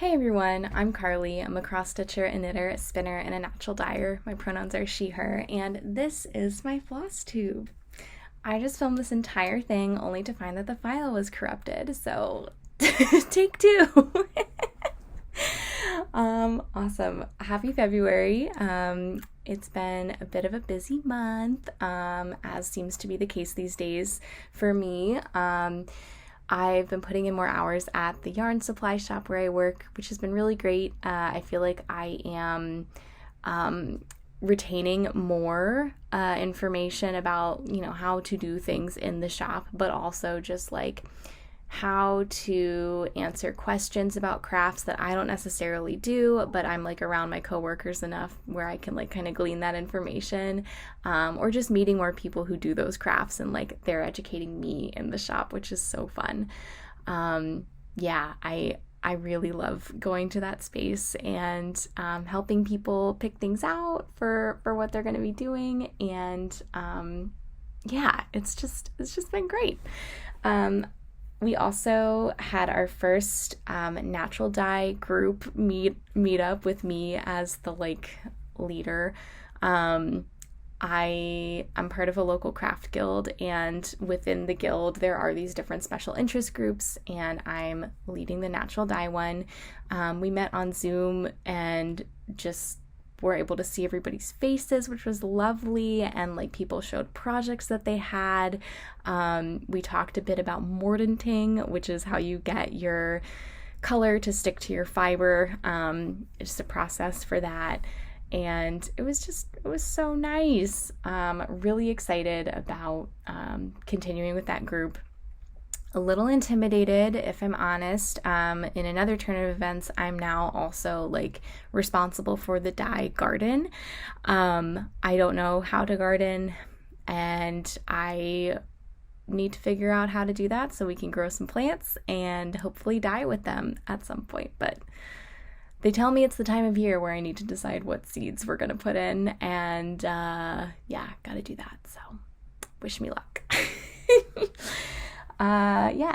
Hey everyone, I'm Carly. I'm a cross stitcher, a knitter, a spinner, and a natural dyer. My pronouns are she, her, and this is my FlossTube. I just filmed this entire thing only to find that the file was corrupted, so take two. Awesome. Happy February. It's been a bit of a busy month, as seems to be the case these days for me. I've been putting in more hours at the yarn supply shop where I work, which has been really great. I feel like I am retaining more information about, how to do things in the shop, but also just like how to answer questions about crafts that I don't necessarily do, but I'm like around my coworkers enough where I can like kind of glean that information, or just meeting more people who do those crafts and like they're educating me in the shop, which is so fun. I really love going to that space and helping people pick things out for what they're going to be doing, and it's just been great. We also had our first natural dye group meet up with me as the leader. I'm part of a local craft guild, and within the guild there are these different special interest groups, and I'm leading the natural dye one. We met on Zoom and just were able to see everybody's faces, which was lovely, and like people showed projects that they had. We talked a bit about mordanting, which is how you get your color to stick to your fiber. It's just a process for that, and it was so nice. Really excited about continuing with that group. A little intimidated, if I'm honest. In another turn of events, I'm now also like responsible for the dye garden. I don't know how to garden, and I need to figure out how to do that so we can grow some plants and hopefully dye with them at some point. But they tell me it's the time of year where I need to decide what seeds we're gonna put in, and gotta do that. So wish me luck.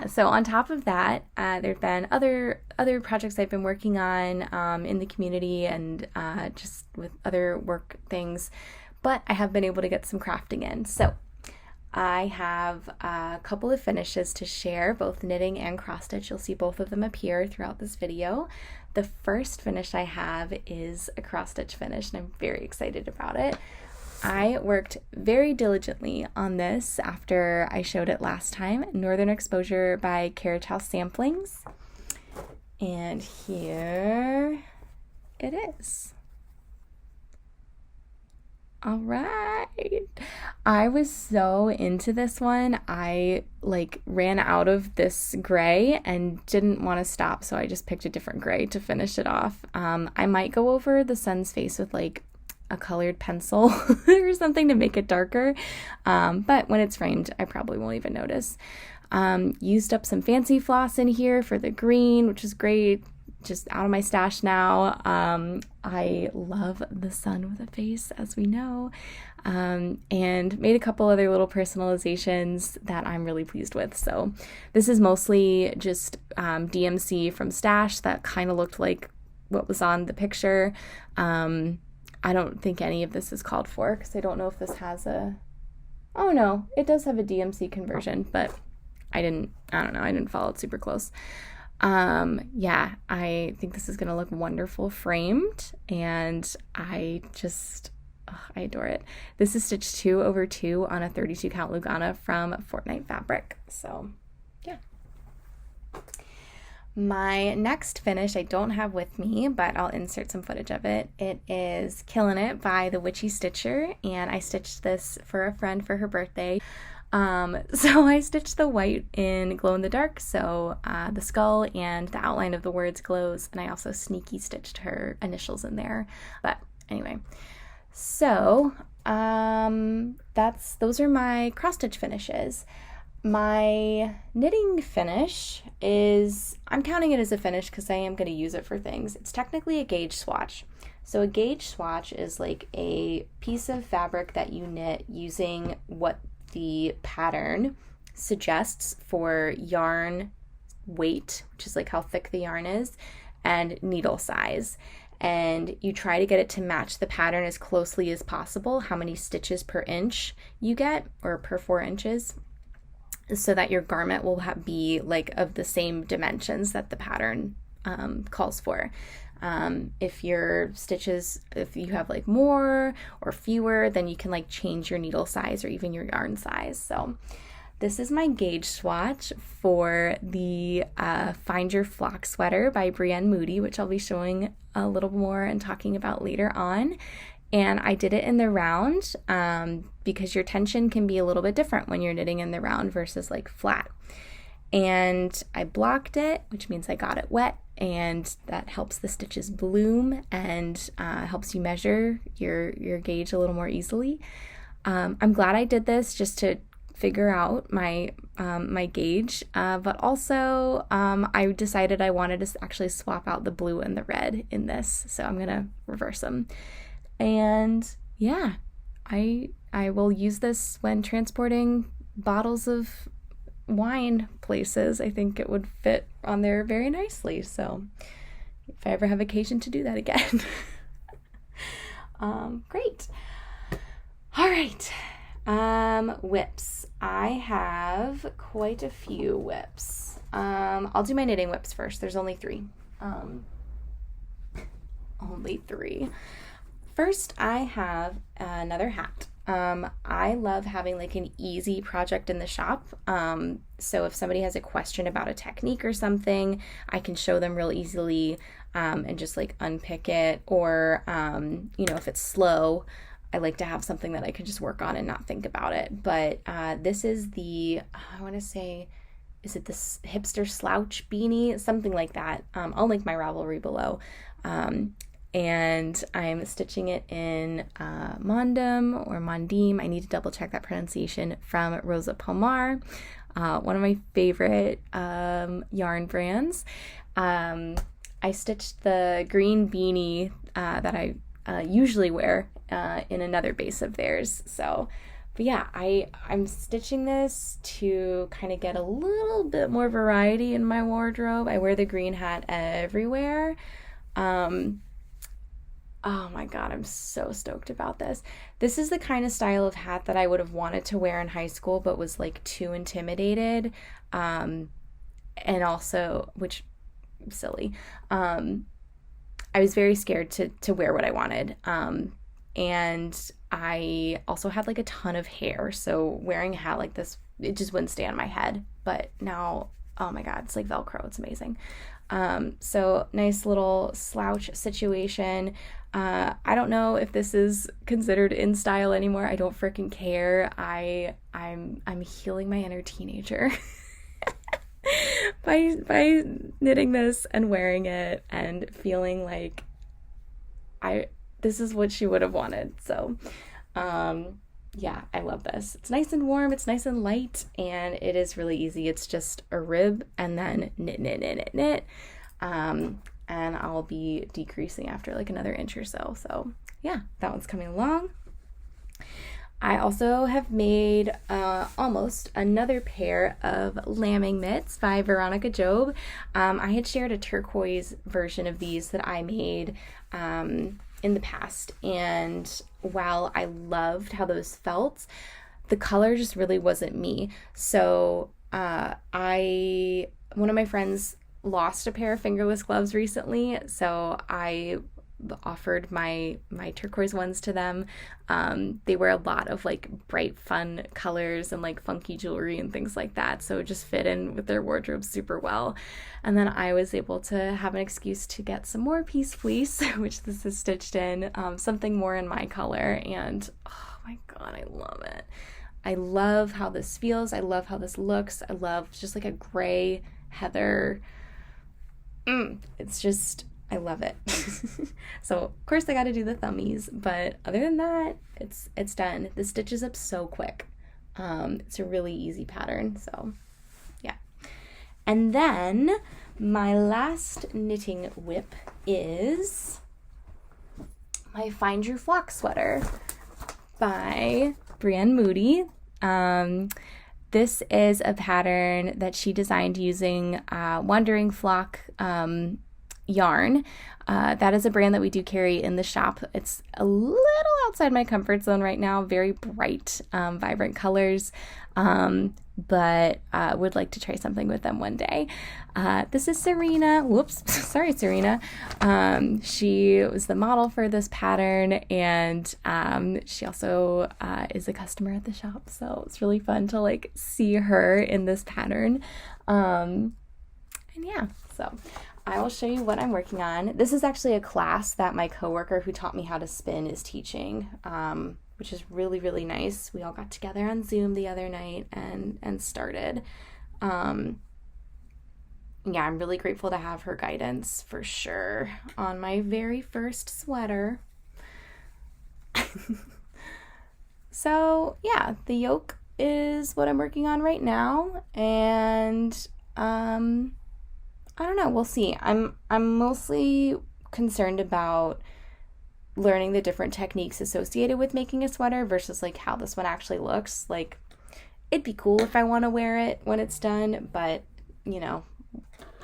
So on top of that, there've been other projects I've been working on in the community and just with other work things, but I have been able to get some crafting in. So I have a couple of finishes to share, both knitting and cross stitch. You'll see both of them appear throughout this video. The first finish I have is a cross stitch finish, and I'm very excited about it. I worked very diligently on this after I showed it last time. Northern Exposure by Carriage House Samplings. And here it is. All right. I was so into this one. I ran out of this gray and didn't want to stop, so I just picked a different gray to finish it off. I might go over the sun's face with a colored pencil or something to make it darker, but when it's framed I probably won't even notice. Used up some fancy floss in here for the green, which is great, just out of my stash now. I love the sun with a face, as we know, and made a couple other little personalizations that I'm really pleased with. So this is mostly just DMC from stash that kind of looked like what was on the picture. I don't think any of this is called for, because I don't know if this has oh no, it does have a DMC conversion, but I don't know, I didn't follow it super close. I think this is going to look wonderful framed, and I adore it. This is stitch 2/2 on a 32 count Lugana from Fortnite Fabric. So yeah. My next finish I don't have with me, but I'll insert some footage of it. It is Killin' It by the Witchy Stitcher, and I stitched this for a friend for her birthday. So I stitched the white in glow in the dark, so the skull and the outline of the words glows, and I also sneaky stitched her initials in there. But anyway, so those are my cross stitch finishes. My knitting finish is, I'm counting it as a finish because I am going to use it for things. It's technically a gauge swatch. So a gauge swatch is like a piece of fabric that you knit using what the pattern suggests for yarn weight, which is like how thick the yarn is, and needle size. And you try to get it to match the pattern as closely as possible, how many stitches per inch you get, or per 4 inches, so that your garment will be like of the same dimensions that the pattern calls for. If your stitches, if you have like more or fewer, then you can like change your needle size or even your yarn size. So this is my gauge swatch for the Find Your Flock sweater by Brienne Moody, which I'll be showing a little more and talking about later on. And I did it in the round because your tension can be a little bit different when you're knitting in the round versus like flat. And I blocked it, which means I got it wet, and that helps the stitches bloom and helps you measure your gauge a little more easily. I'm glad I did this just to figure out my my gauge, but also I decided I wanted to actually swap out the blue and the red in this, so I'm gonna reverse them. And yeah, I will use this when transporting bottles of wine places. I think it would fit on there very nicely, so if I ever have occasion to do that again. Great. All right. Whips. I have quite a few whips. I'll do my knitting whips first. There's only 3. Only 3. First, I have another hat. I love having like an easy project in the shop. So if somebody has a question about a technique or something, I can show them real easily and just like unpick it. Or, if it's slow, I like to have something that I can just work on and not think about it. But this is the, I want to say, is it this hipster slouch beanie? Something like that. I'll link my Ravelry below. And I'm stitching it in Mondum or Mondim. I need to double check that pronunciation, from Rosa Pomar, one of my favorite yarn brands. I stitched the green beanie that I usually wear in another base of theirs. So, but yeah, I'm stitching this to kind of get a little bit more variety in my wardrobe. I wear the green hat everywhere. Oh my God, I'm so stoked about this. This is the kind of style of hat that I would have wanted to wear in high school, but was like too intimidated. And also, which, silly. I was very scared to wear what I wanted. And I also had like a ton of hair. So wearing a hat like this, it just wouldn't stay on my head. But now, oh my God, it's like Velcro. It's amazing. So nice little slouch situation. I don't know if this is considered in style anymore. I don't freaking care. I'm healing my inner teenager by knitting this and wearing it and feeling like this is what she would have wanted. So, yeah, I love this. It's nice and warm, it's nice and light, and it is really easy. It's just a rib and then knit. And I'll be decreasing after like another inch or so. So yeah, that one's coming along. I also have made almost another pair of lambing mitts by Veronica Job. I had shared a turquoise version of these that I made in the past, and while I loved how those felt, the color just really wasn't me. So one of my friends lost a pair of fingerless gloves recently, so I offered my turquoise ones to them. They were a lot of like bright fun colors and like funky jewelry and things like that, so it just fit in with their wardrobe super well. And then I was able to have an excuse to get some more piece fleece, which this is stitched in, something more in my color, and oh my God, I love it. I love how this feels. I love how this looks. I love just like a gray heather. It's just, I love it. So of course I got to do the thummies, but other than that, it's done. The stitches up so quick. It's a really easy pattern. So yeah. And then my last knitting whip is my Find Your Flock sweater by Brienne Moody. This is a pattern that she designed using Wandering Flock yarn. That is a brand that we do carry in the shop. It's a little outside my comfort zone right now, very bright, vibrant colors, but would like to try something with them one day. This is Serena. Whoops, sorry, Serena. She was the model for this pattern, and she also is a customer at the shop, so it's really fun to like see her in this pattern. And yeah, so I will show you what I'm working on. This is actually a class that my coworker who taught me how to spin is teaching, which is really, really nice. We all got together on Zoom the other night and started. Yeah, I'm really grateful to have her guidance for sure on my very first sweater. So yeah, the yoke is what I'm working on right now, and I don't know, we'll see. I'm mostly concerned about learning the different techniques associated with making a sweater versus like how this one actually looks. Like, it'd be cool if I want to wear it when it's done, but you know,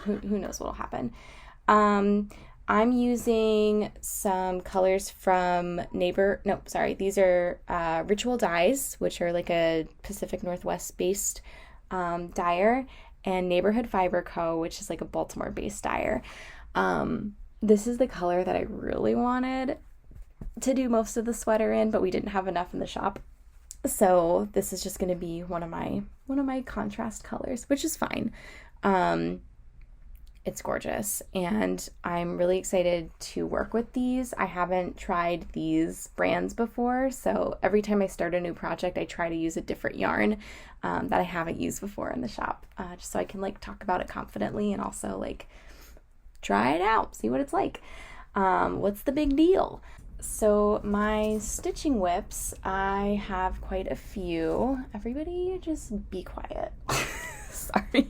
who knows what'll happen. I'm using some colors from these are Ritual Dyes, which are like a Pacific Northwest based dyer, and Neighborhood Fiber Co., which is like a Baltimore based dyer. This is the color that I really wanted to do most of the sweater in, but we didn't have enough in the shop. So this is just going to be one of my contrast colors, which is fine. It's gorgeous, and I'm really excited to work with these. I haven't tried these brands before, so every time I start a new project, I try to use a different yarn that I haven't used before in the shop, just so I can like talk about it confidently and also like try it out, see what it's like. What's the big deal? So my stitching whips, I have quite a few. Everybody just be quiet. Sorry.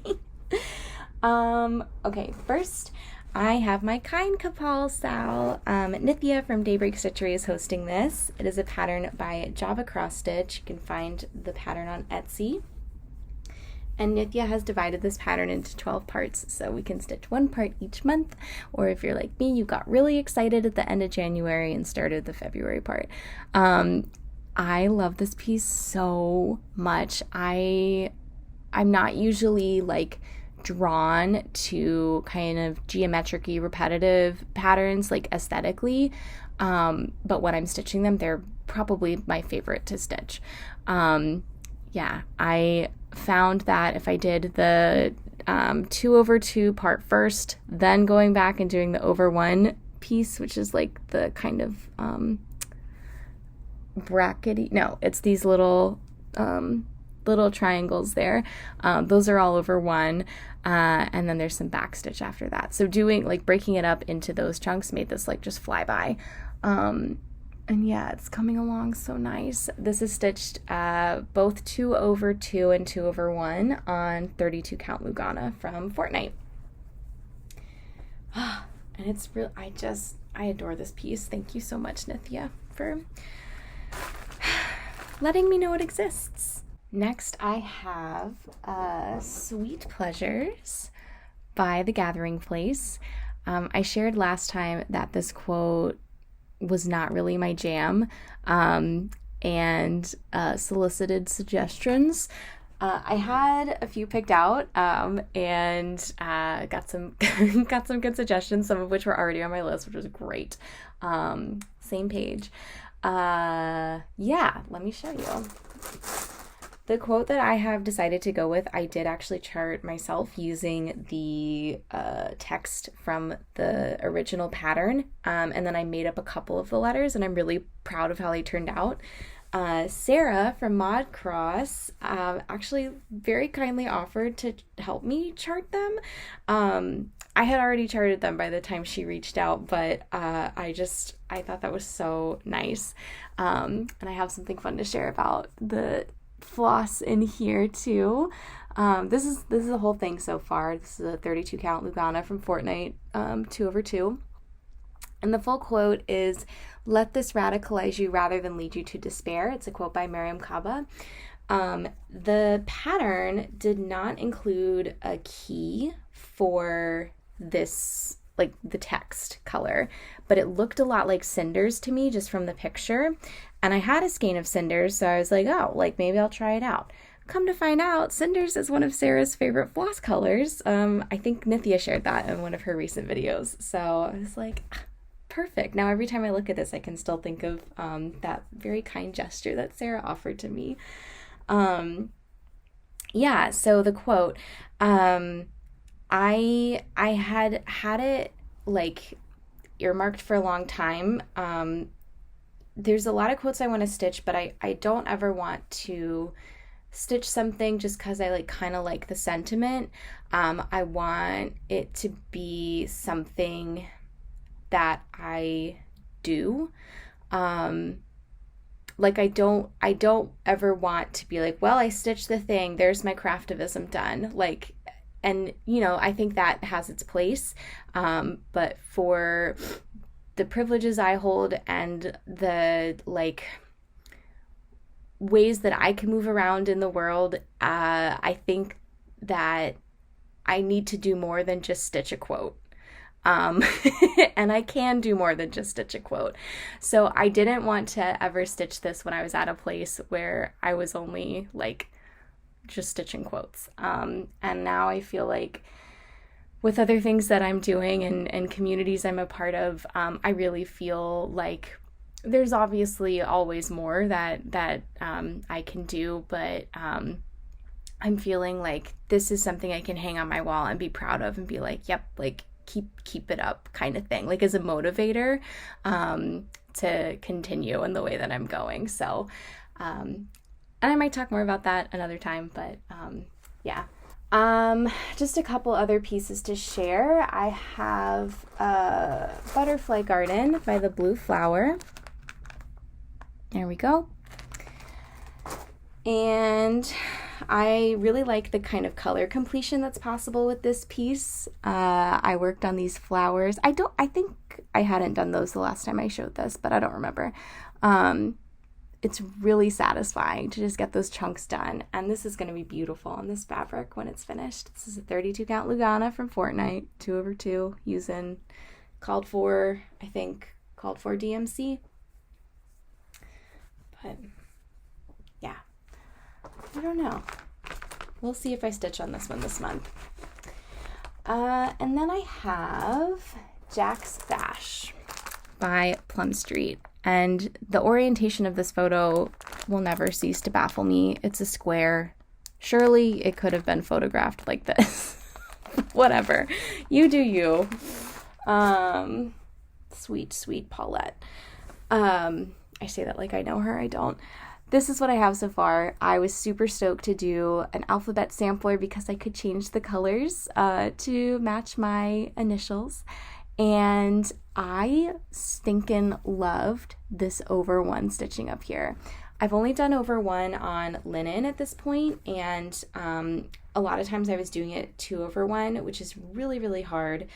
Okay, first I have my Kind Kapal Sal. Nithya from Daybreak Stitchery is hosting this. It is a pattern by Java Cross Stitch. You can find the pattern on Etsy. And Nithya has divided this pattern into 12 parts, so we can stitch one part each month, or if you're like me, you got really excited at the end of January and started the February part. I love this piece so much. I'm not usually like drawn to kind of geometric-y repetitive patterns like aesthetically, but when I'm stitching them, they're probably my favorite to stitch. Yeah, I found that if I did the 2/2 part first, then going back and doing the over 1 piece, which is like the kind of brackety, no, it's these little triangles there. Those are all over 1, and then there's some back stitch after that. So doing like breaking it up into those chunks made this like just fly by. And yeah, it's coming along so nice. This is stitched both 2/2 and 2/1 on 32 count Lugana from Fortnite. And it's real. I adore this piece. Thank you so much, Nithya, for letting me know it exists. Next, I have Sweet Pleasures by The Gathering Place. I shared last time that this quote was not really my jam, and solicited suggestions. I had a few picked out, and got some good suggestions, some of which were already on my list, which was great. Same page. Yeah, let me show you. The quote that I have decided to go with, I did actually chart myself using the text from the original pattern, and then I made up a couple of the letters, and I'm really proud of how they turned out. Sarah from Mod Cross actually very kindly offered to help me chart them. I had already charted them by the time she reached out, but I thought that was so nice. And I have something fun to share about the floss in here too. This is the whole thing so far. This is a 32 count Lugana from Fortnite, 2/2. And the full quote is, "Let this radicalize you rather than lead you to despair." It's a quote by Miriam Kaba. The pattern did not include a key for this like the text color, but it looked a lot like cinders to me just from the picture. And I had a skein of cinders, so I was like, oh, like maybe I'll try it out. Come to find out, cinders is one of Sarah's favorite floss colors. I think Nithya shared that in one of her recent videos. So I was like, perfect. Now every time I look at this, I can still think of that very kind gesture that Sarah offered to me. Yeah, so the quote, I had it like earmarked for a long time. There's a lot of quotes I want to stitch, but I don't ever want to stitch something just because I like kind of like the sentiment. I want it to be something that I do. Like I don't ever want to be like, well, I stitched the thing, there's my craftivism done. Like, and you know, I think that has its place. But for the privileges I hold and the like ways that I can move around in the world, I think that I need to do more than just stitch a quote. And I can do more than just stitch a quote. So I didn't want to ever stitch this when I was at a place where I was only like just stitching quotes. And now I feel like with other things that I'm doing and communities I'm a part of, I really feel like there's obviously always more that I can do, but I'm feeling like this is something I can hang on my wall and be proud of and be like, yep, like keep it up kind of thing, like as a motivator to continue in the way that I'm going. So and I might talk more about that another time, but yeah. Just a couple other pieces to share. I have Butterfly Garden by the Blue Flower. There we go. And I really like the kind of color completion that's possible with this piece. I worked on these flowers. I think I hadn't done those the last time I showed this, but I don't remember. It's really satisfying to just get those chunks done. And this is going to be beautiful on this fabric when it's finished. This is a 32 count Lugana from Fortnite, 2/2, using called for DMC. But yeah, I don't know. We'll see if I stitch on this one this month. And then I have Jack's Bash by Plum Street. And the orientation of this photo will never cease to baffle me. It's a square. Surely it could have been photographed like this. Whatever. You do you. Sweet Paulette. I say that like I know her. I don't. This is what I have so far. I was super stoked to do an alphabet sampler because I could change the colors to match my initials. And I stinking loved this over one stitching up here. I've only done over one on linen at this point, and a lot of times I was doing it 2 over 1, which is really, really hard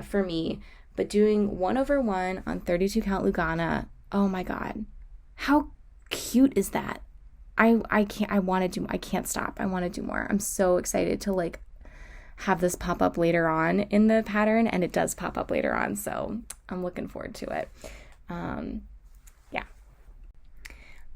for me. But doing 1 over 1 on 32 count Lugana, oh my God, how cute is that? I can't stop. I want to do more. I'm so excited to like have this pop up later on in the pattern, and it does pop up later on, so I'm looking forward to it. Yeah.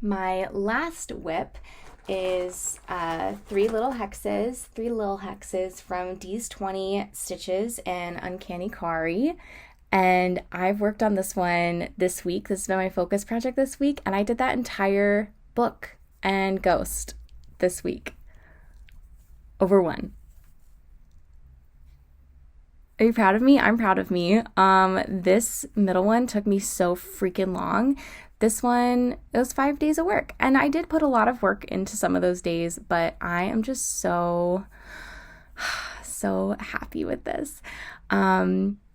My last whip is 3 little hexes from Dee's 20 Stitches and Uncanny Kari. And I've worked on this one this week. This has been my focus project this week, and I did that entire book and ghost this week. Over 1. Are you proud of me? I'm proud of me. This middle one took me so freaking long. This one, it was 5 days of work, and I did put a lot of work into some of those days, but I am just so happy with this.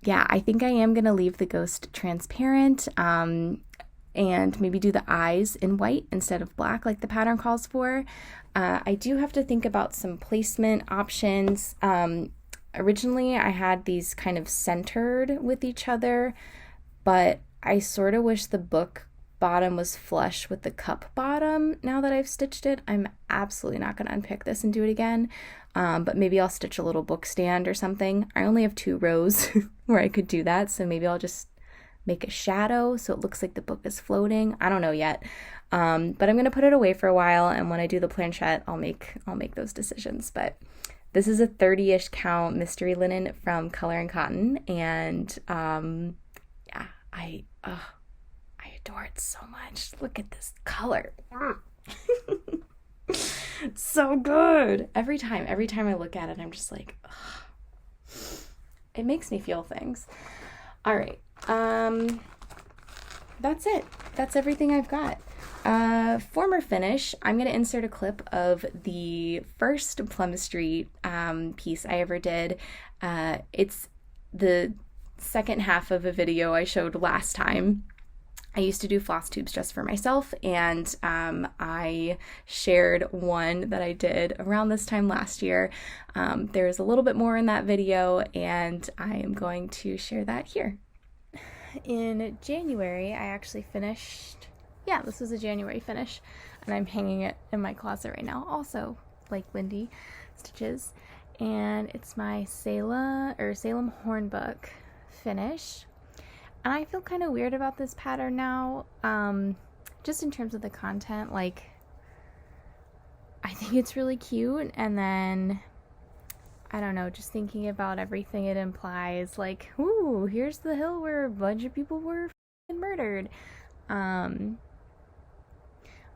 Yeah, I think I am going to leave the ghost transparent, and maybe do the eyes in white instead of black like the pattern calls for. I do have to think about some placement options. Originally, I had these kind of centered with each other, but I sort of wish the book bottom was flush with the cup bottom. Now that I've stitched it, I'm absolutely not going to unpick this and do it again. but maybe I'll stitch a little book stand or something. I only have 2 rows where I could do that, so maybe I'll just make a shadow so it looks like the book is floating. I don't know yet, but I'm gonna put it away for a while, and when I do the planchette, I'll make those decisions. But this is a 30-ish count mystery linen from Color and Cotton, and yeah, I adore it so much. Look at this color. So good. Every time I look at it, I'm just like, ugh. It makes me feel things. All right. That's it. That's everything I've got. Former finish, I'm going to insert a clip of the first Plum Street piece I ever did. It's the second half of a video I showed last time. I used to do floss tubes just for myself, and I shared one that I did around this time last year. There's a little bit more in that video, and I am going to share that here. In January, I actually finished, yeah, this was a January finish, and I'm hanging it in my closet right now, also like Lindy Stitches, and it's my Salem Hornbook finish. And I feel kind of weird about this pattern now, just in terms of the content. Like, I think it's really cute, and then, I don't know, just thinking about everything it implies, like, ooh, here's the hill where a bunch of people were f***ing murdered. I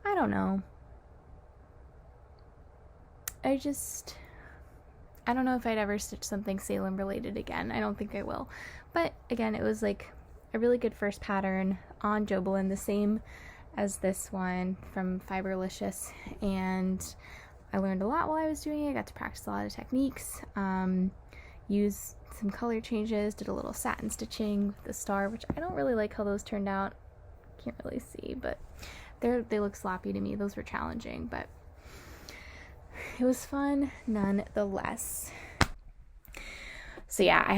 don't know. I don't know if I'd ever stitch something Salem related again. I don't think I will. But, again, it was, like, a really good first pattern on Jobolin, the same as this one from Fiberlicious, and I learned a lot while I was doing it. I got to practice a lot of techniques, use some color changes, did a little satin stitching with the star, which I don't really like how those turned out. Can't really see, but they look sloppy to me. Those were challenging, but it was fun nonetheless. So yeah, I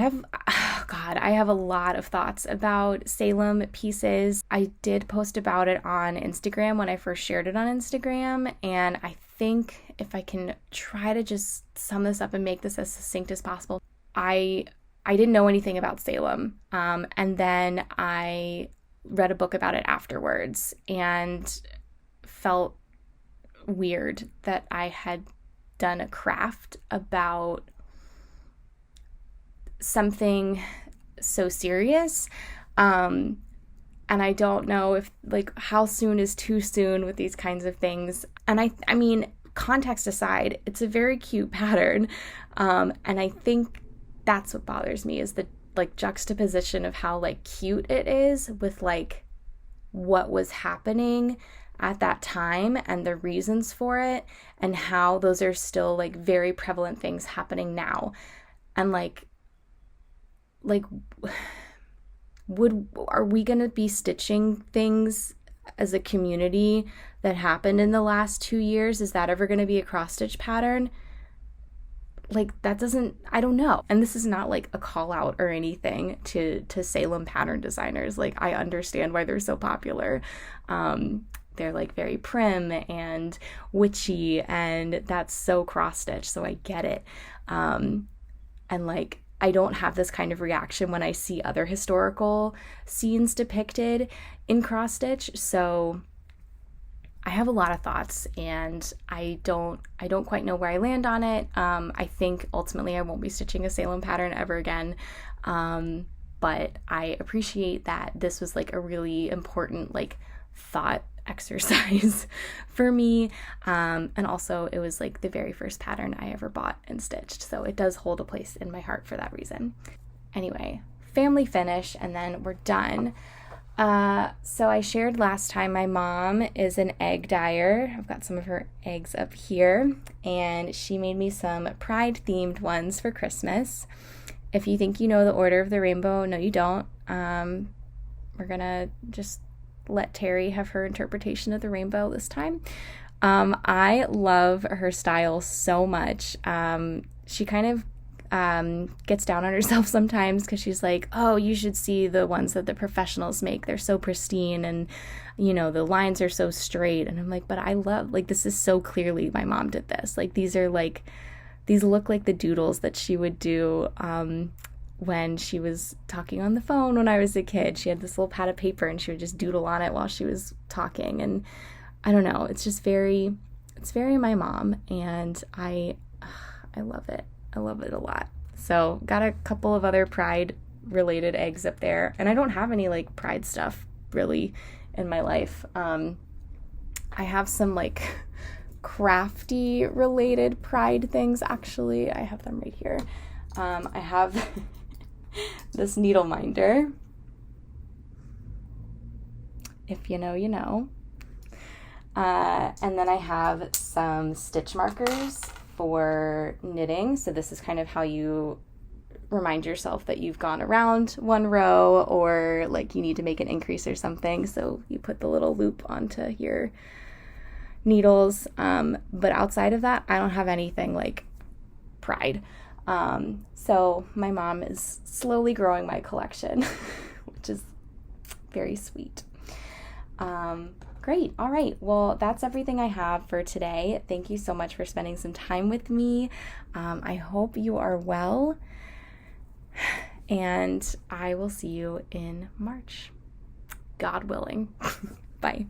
have a lot of thoughts about Salem pieces. I did post about it on Instagram when I first shared it on Instagram, and I think if I can try to just sum this up and make this as succinct as possible, I didn't know anything about Salem, and then I read a book about it afterwards and felt weird that I had done a craft about something so serious, and I don't know if, like, how soon is too soon with these kinds of things. And I mean, context aside, it's a very cute pattern, and I think that's what bothers me, is the, like, juxtaposition of how, like, cute it is with, like, what was happening at that time and the reasons for it, and how those are still, like, very prevalent things happening now. And like are we gonna be stitching things as a community that happened in the last 2 years? Is that ever gonna be a cross stitch pattern? Like, that doesn't, I don't know. And this is not like a call out or anything to Salem pattern designers. Like, I understand why they're so popular. They're, like, very prim and witchy, and that's so cross stitch, so I get it. And, like, I don't have this kind of reaction when I see other historical scenes depicted in cross stitch, so I have a lot of thoughts, and I don't quite know where I land on it. I think ultimately I won't be stitching a Salem pattern ever again, but I appreciate that this was, like, a really important, like, thought exercise for me, and also it was, like, the very first pattern I ever bought and stitched, so it does hold a place in my heart for that reason. Anyway, family finish, and then we're done. So I shared last time my mom is an egg dyer. I've got some of her eggs up here, and she made me some pride themed ones for Christmas. If you think you know the Order of the Rainbow, no you don't. We're gonna just let Terry have her interpretation of the rainbow this time. I love her style so much. She kind of gets down on herself sometimes because she's like, oh, you should see the ones that the professionals make. They're so pristine, and, you know, the lines are so straight. And I'm like, but I love, like, this is so clearly my mom did this. Like, these are, like, these look like the doodles that she would do when she was talking on the phone when I was a kid. She had this little pad of paper and she would just doodle on it while she was talking. And I don't know, it's very my mom, and I love it. I love it a lot. So got a couple of other Pride related eggs up there, and I don't have any like Pride stuff really in my life. I have some like crafty related Pride things. Actually, I have them right here. I have this needle minder. If you know, you know. And then I have some stitch markers for knitting. So this is kind of how you remind yourself that you've gone around one row, or like you need to make an increase or something. So you put the little loop onto your needles. But outside of that, I don't have anything like Pride. So my mom is slowly growing my collection, which is very sweet. Great. All right. Well, that's everything I have for today. Thank you so much for spending some time with me. I hope you are well, and I will see you in March, God willing. Bye.